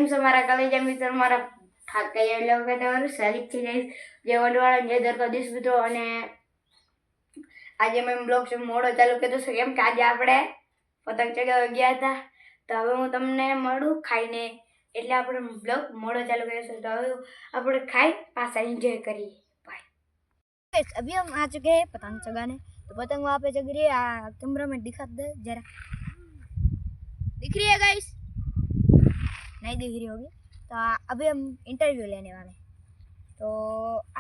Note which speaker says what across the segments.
Speaker 1: કેમ છો મારા કલેજા મિત્રો, મારા ઠાકૈયા લોકો તમારું સ્વાગત છે ગાઈસ. જે વડવાળા જે દ્વારકાધીશ મિત્રો, અને આજે મેં બ્લોગ મોડો ચાલુ કર્યો છે કેમ કે આજે આપણે પતંગ ચગાવવા ગયા હતા. તો હવે હું તમને મળું ખાઈને, એટલે આપણે બ્લોગ મોડો ચાલુ કર્યો છે. તો હવે આપણે ખાઈ પાછા एंजॉय करिए. बाय. अभी हम आ चुके हैं पतंग चगाने. तो पतंग वहाँ पे चग रही है. कैमरा में दिखा दे जरा, दिख रही है गाइस? नहीं दिख रही होगी. तो अभी हम इंटरव्यू लेने वाले हैं. तो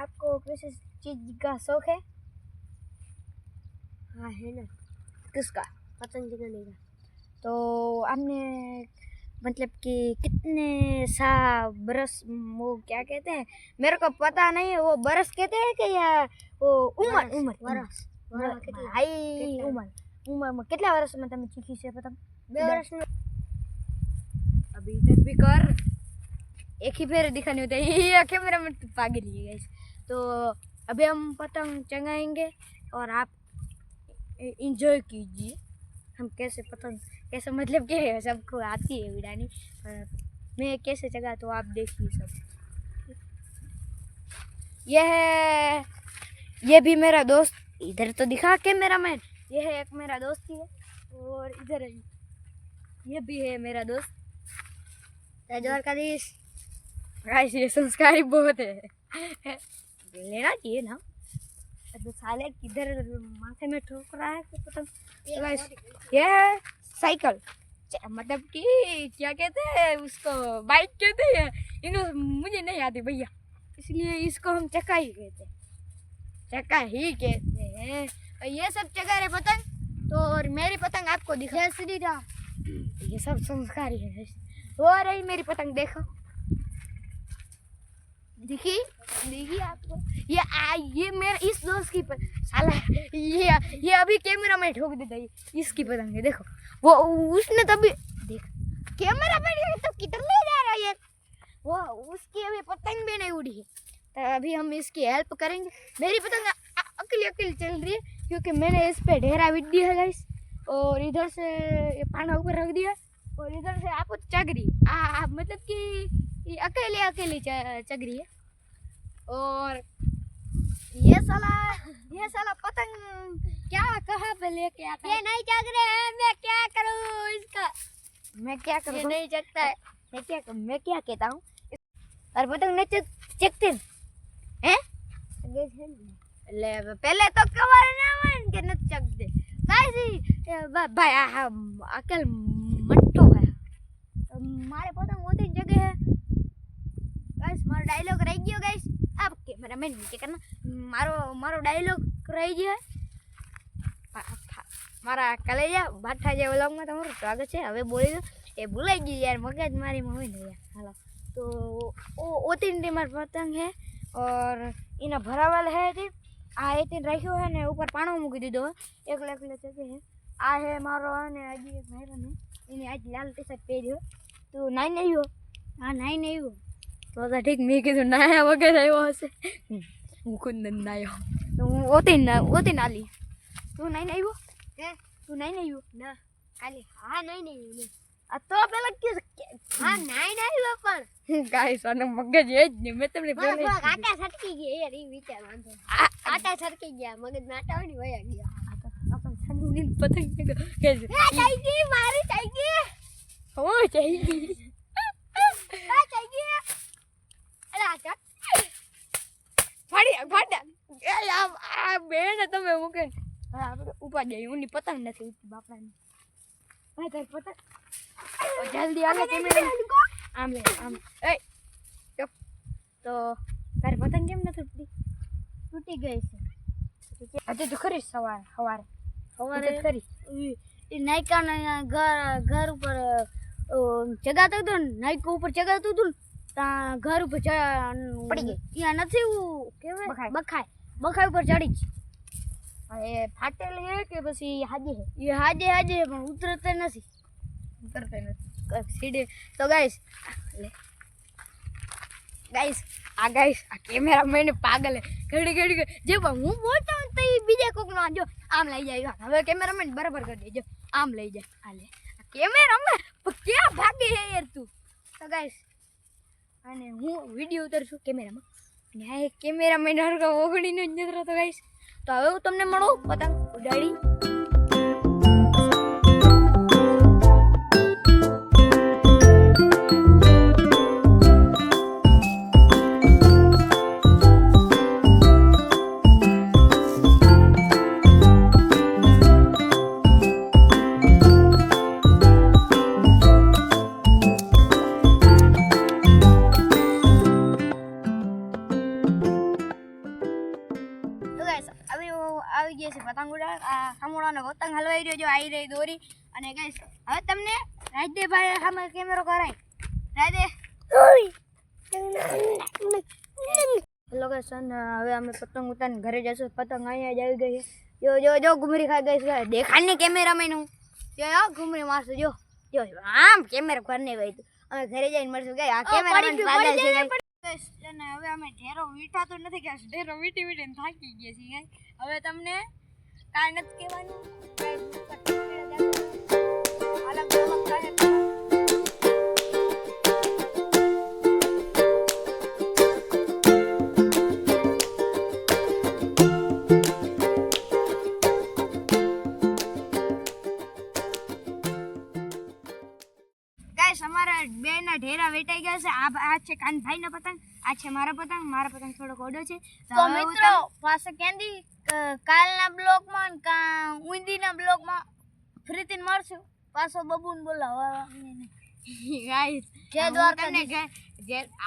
Speaker 1: आपको किसी चीज़ का शौक है? हाँ है ना. किसका? पतंग चगाने का. तो आपने मतलब कि कितने सा बरस, वो क्या कहते हैं, मेरे को पता नहीं है, वो बरस कहते हैं कि या वो उम्र? उम्र बरस भाई, उम्र में कितना वर्ष में તમે શીખી છે પતંગ? 2 वर्ष में. अभी इधर भी कर, एक ही फेर दिखाने होता है. ये कैमरा में पागल है गाइस. तो अभी हम पतंग चगाएंगे और आप एंजॉय कीजिए. हम कैसे पतंग, कैसे मतलब कि सबको आती है उड़ानी, पर मैं कैसे चगा तो आप देखिए सब. ये है, ये भी मेरा दोस्त. इधर तो दिखा कैमरा मैन. ये है एक मेरा दोस्त ही है, और इधर है ये भी है मेरा दोस्त द्वारकाधीश. गाइस ये संस्कारी बहुत है, लेना चाहिए ना. तो साले किधर माथे में ठोक रहा है पतंग. गाइस ये है साइकिल, मतलब कि क्या कहते हैं उसको, बाइक कहते हैं इन्हों, मुझे नहीं आती भैया, इसलिए इसको हम चक्का ही कहते हैं. चक्का ही कहते हैं. ये सब चगा रहे पतंग. तो और मेरी पतंग आपको दिखा. जय श्री राम. ये सब संस्कारी है. हो रही मेरी पतंग, देखो, दिखी दिखी आपको? ये मेरा इस दोस्त की साला, ये अभी कैमरा में ठोक देता है. इसकी पतंग है, देखो. वो उसने तभी देख कैमरा में तो किधर ले जा रहा है. वो उसकी अभी पतंग भी नहीं उड़ी है. तो अभी हम इसकी हेल्प करेंगे. मेरी पतंग अकेली अकेली चल रही है क्योंकि मैंने इस पे ढेरा बिट दिया है गाइस. और इधर से ये पाना ऊपर रख दिया, और इधर से आपको चग रही है. मतलब कि अकेले अकेले चग रही है. और ये साला पतंग क्या कहा पे लेके आता है. ये नहीं चग रहे हैं, मैं क्या करूं इसका, मैं क्या करूं. ये नहीं चगता है. मैं क्या कहता हूँ, और पतंग नहीं चगते हैं. ले पहले तो कवर ना मन के न चग दे भाई. अकल मट्टो है. मारे पतंग होती जगह है गाइस. मारो डायलॉग रह गयो गाइस. आप कैमरामैन नीचे करना. मारो डायलॉग रह गयो है. મારા કલેજા ભાઠા જે વ્લોગમાં તમારું સ્વાગત છે. હવે બોલી દો, એ ભૂલાઈ ગયું યાર, મગજ મારી માં હોય ને યાર. હાલો, તો ओ 3 टीमर पतंग है और इना भरावाल है थी. आ 3 राख्यो है ने ऊपर पाणो मूकी दीधो है. एकले चगे है. आ है मारो ने हजी एक भाई ने इने आज लाल टी शर्ट पहर्यो. तो नाई नहीं हो. हाँ नाई नहीं हो तो ठीक. मैं कीधुं नाया वगैरह आव्यो हशे. હું ખુદ નથી નાયો. તો હું ઓતી નાલી. તું નાઈ નહીં આવ્યો કે? તું નાઈ નહીં આવ્યો ના કાલે? હા નાઈ નહીં આવ્યો. આ તો પેલા કે હા નાઈ નહીં આવ્યો. પણ ગાઈસ આનો મગજ એ જ ને. મેં તમને બોલે આટા છટકી ગયા યાર. એ વિચાર વાંધો. આટા છટકી ગયા મગજ માં. આટા હોય ને વયા ગયા. આ તો આપણ છંદુની પતંગ કે થઈ ગઈ મારી. થઈ ગઈ હો. થઈ ગઈ આ થઈ ગઈ. અરે આ ફાડી આ બેન તમે મૂકે. હવે આપણે ઉભા જઈએ. ઉની પતંગ નથી ઉઠતી બાપરાની. ભાઈ તારી પતંગ જલ્દી આલે કેમેરા આમ લે આમ. એ ચપ. તો તારી પતંગ કેમ નથી ઉઠતી? તૂટી ગઈ છે આજે તો ખરી. સવારે ખરી. એ નાયકાના ઘર ઉપર ચગાતું હતું ને, નાયકો ઉપર ચગાતું હતું ને, ત્યાં ઘર ઉપર પડી ગઈ. ત્યાં નથી કેવાય બખાય ઉપર ચડી જ. એ ફાટેલી હે કે પછી હાજે હે? એ હાજે પણ ઉતરતા નથી. સીડે. તો ગાઈસ આ કેમેરામેન પાગલ હે. ઘડી જે હું બોલતો હું તો બીજા કોક નો જો આમ લઈ જાય. હવે કેમેરામેન બરાબર કરી દેજો. આમ લઈ જાય. હાલે કેમેરામેન ક્યાં ભાગે હે યાર તું. તો ગાઈસ અને હું વિડીયો ઉતારશું કેમેરામાં. અને આ એક કેમેરામેન હરકો ઓગળીનો જ નથી રહેતો ગાઈસ. તો હવે હું તમને મળું પતંગ ઉડાડી. આવી ગયા છે પતંગ ઉડાડ. આ સમોડાનો પતંગ હલવાઈ રહ્યો જો આવી રહી દોરી. અને ગાઈસ હવે તમને રાજદેભાઈ સામે કેમેરો કરાય. રાજે હેલો ગાઈસ, હવે અમે પતંગ ઉતારીને ઘરે જશું. પતંગ અહીંયા જ આવી ગઈ છે. જો જો જો ઘુમરી ખાઈ ગઈ છે. દેખાડ ને કેમેરામેન હું જો ઘુમરી મારશું. જો જો આમ કેમેરા ઘર ને ગઈ. અમે ઘરે જઈને મળશું. ગઈ આ કેમેરામેન પાગલ છે. અને હવે અમે ઢેરો વીઠાતો નથી કે ઢેરો વીટી વીટીને થાકી ગયા છીએ. હવે તમને કાંઈ નથી કહેવાનું. અમારા બે ના ઢેરા વેટાઈ ગયા છે. આ છે કાનભાઈ ના પતંગ, આ છે મારા પતંગ. મારા પતંગ થોડોક ઓડો છે. તો મિત્રો પાસે કેન્ડી કાલના બ્લોગમાં ઉંદીના બ્લોગમાં ફરીથી મળશું. પાછો બબુન બોલાવા ગાઈસ. જય દ્વારકાને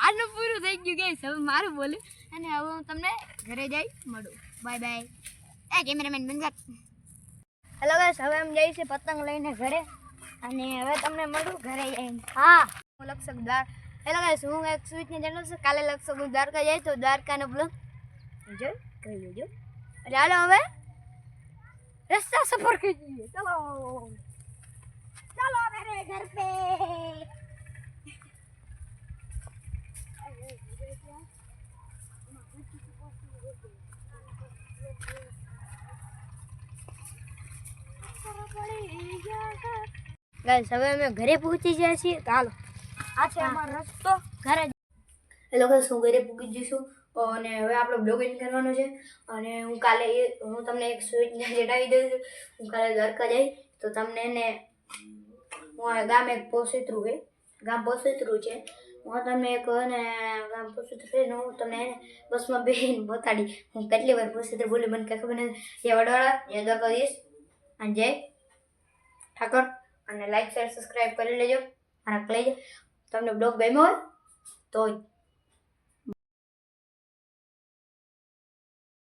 Speaker 1: આનું પૂરું થઈ ગયું ગાઈસ. હવે મારું બોલ્યું અને હવે હું તમને ઘરે જઈ મળું. Bye bye. એ કેમેરામેન બંધ કર. હેલો ગાઈસ, હવે અમે જઈએ છીએ પતંગ લઈને ઘરે. અને હવે તમને મળું ઘરે જઈને. હા, હું લક્ષક હેલો ગાઈસ, હું એક સ્વીટની ચેનલ છે. કાલે લક્ષક હું દ્વારકા જાય તો દ્વારકાનો બ્લોગ જોઈ કહી દેજો. એટલે હાલો હવે રસ્તા સફર કરી દઈએ. ચલો ચલો મેરે ઘર પે. ગાઈસ, હવે અમે ઘરે પહોંચી ગયા છીએ. તો હાલો, આ છે અમારો રસ્તો ઘરે. હેલો ગાઈસ, હું ઘરે પહોંચી જઈશું. અને હવે આપણે બ્લોગિંગ કરવાનું છે. અને હું કાલે હું તમને એક સ્વીટ જણાવી દઉં છું. હું કાલે દ્વારકા જઈ તો તમને એને હું ગામ એક પોસેતરું છે. ગામ પોસેતરું છે. હું તમને એક ને ગામ પોસેતરું છે ને હું તમને એને બસમાં બેસીને બતાડી. હું કેટલી વાર પોસેતરું બોલી મને કંઈ ખબર નથી. જય વડવાળા, જય દ્વારકાધીશ અને જય ઠાકોર. અને લાઈક શેર સબસ્ક્રાઈબ કરી લેજો. અને તમને બ્લોગ ગમ્યો હોય તો